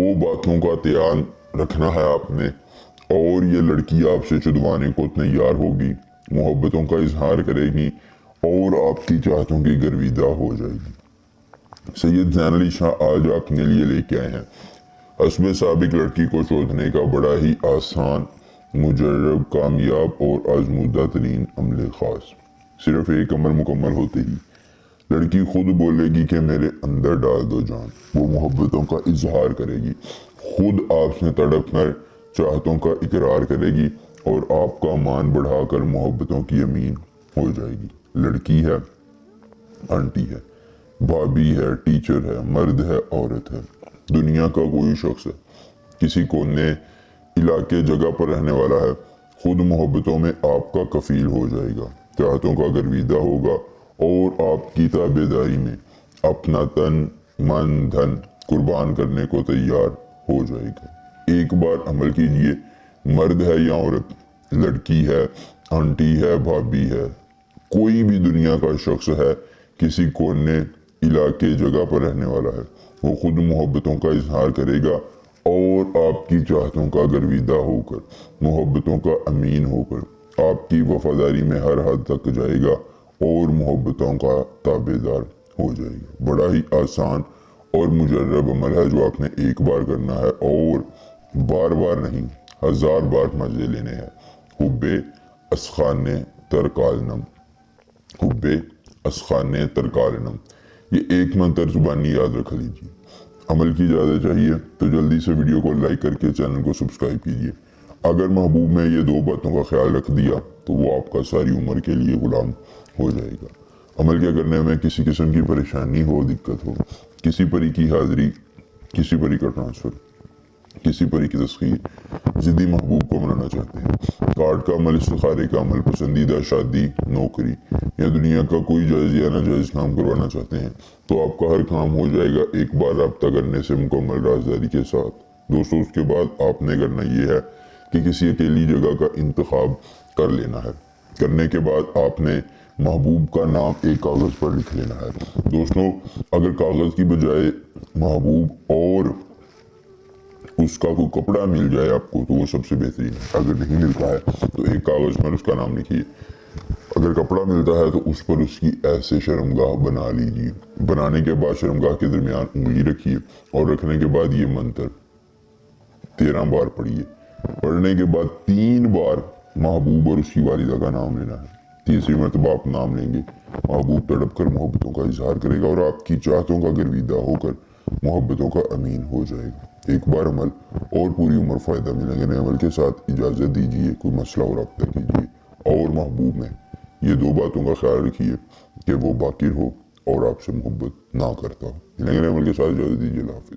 दो बातों का ध्यान रखना है आपने, और ये लड़की आपसे चुदवाने को तैयार होगी, मोहब्बतों का इजहार करेगी और आपकी चाहतों की गर्विदा हो जाएगी। सैयद ज़ैन अली शाह आज अपने लिए लेके आए हैं हस्ब साबिक लड़की को चोदने का बड़ा ही आसान, मुजर्रब, कामयाब और आजमूदा तरीन अमले खास। सिर्फ एक अमल मुकम्मल होते ही लड़की खुद बोलेगी कि मेरे अंदर डाल दो जान। वो मोहब्बतों का इजहार करेगी, खुद आपसे तड़प कर चाहतों का इकरार करेगी और आपका मान बढ़ाकर मोहब्बतों की अमीन हो जाएगी। लड़की है, आंटी है, भाभी है, टीचर है, मर्द है, औरत है, दुनिया का कोई शख्स है, किसी कोने इलाके जगह पर रहने वाला है, खुद मोहब्बतों में आपका कफील हो जाएगा, चाहतों का गर्विदा होगा और आपकी ताबेदारी में अपना तन मन धन कुर्बान करने को तैयार हो जाएगा। एक बार अमल कीजिए, मर्द है या औरत, लड़की है, आंटी है, भाभी है, कोई भी दुनिया का शख्स है, किसी कोने इलाके जगह पर रहने वाला है, वो खुद मोहब्बतों का इजहार करेगा और आपकी चाहतों का गर्विदा होकर, मोहब्बतों का अमीन होकर आपकी वफादारी में हर हद तक जाएगा और मोहब्बतों का ताबेदार हो जाएगा। बड़ा ही आसान और मुजर्रब अमल है जो आपने एक बार करना है और बार बार नहीं, 1000 बार मजे लेने हैं। हुब्बे असखाने तरकालनम, हुब्बे असखाने तरकालनम, ये एक मंत्र जुबानी याद रख लीजिए। अमल की इजाज़त चाहिए तो जल्दी से वीडियो को लाइक करके चैनल को सब्सक्राइब कीजिए। अगर महबूब में ये दो बातों का ख्याल रख दिया तो वो आपका सारी उम्र के लिए गुलाम हो जाएगा। अमल क्या करने में किसी किस्म की परेशानी हो, दिक्कत हो, किसी परी की हाजिरी, किसी परी का ट्रांसफ़र, किसी परी की तस्खीर, ज़िद्दी महबूब को मनाना चाहते हैं, कार्ड का अमल, इस्तिखारे का अमल, पसंदीदा शादी, नौकरी या दुनिया का कोई जायज़ या नाजायज़ काम करवाना चाहते हैं तो आपका हर काम हो जाएगा एक बार रब्ता करने से मुकम्मल राजदारी के साथ। दोस्तों, उसके बाद आपने करना ये है कि किसी अकेली जगह का इंतखाब कर लेना है। करने के बाद आपने महबूब का नाम एक कागज़ पर लिख लेना है। दोस्तों, अगर कागज़ की बजाय महबूब और उसका कोई कपड़ा मिल जाए आपको तो वो सबसे बेहतरीन है। अगर नहीं मिलता है तो एक कागज़ पर उसका नाम लिखिए। अगर कपड़ा मिलता है तो उस पर उसकी ऐसे शर्मगाह बना लीजिए। बनाने के बाद शर्मगाह के दरमियान उंगली रखिए और रखने के बाद ये मंत्र 13 बार पढ़िए। पढ़ने के बाद 3 बार महबूब और उसकी वालिदा का नाम लेना है। तीसरी मरतबा आप नाम लेंगे, महबूब तड़प कर मोहब्बतों का इजहार करेगा और आपकी चाहतों का गर्विदा होकर मोहब्बतों का अमीन हो जाएगा। एक बार अमल और पूरी उम्र फ़ायदा मिलेंगे। नए अमल के साथ इजाज़त दीजिए, कोई मसला हो रब्ता कीजिए और महबूब में ये दो बातों का ख्याल रखिए कि वो बाकिर हो और आपसे मोहब्बत ना करता हो। नए अमल के साथ इजाज़त दीजिए। अल्लाह हाफ़िज़।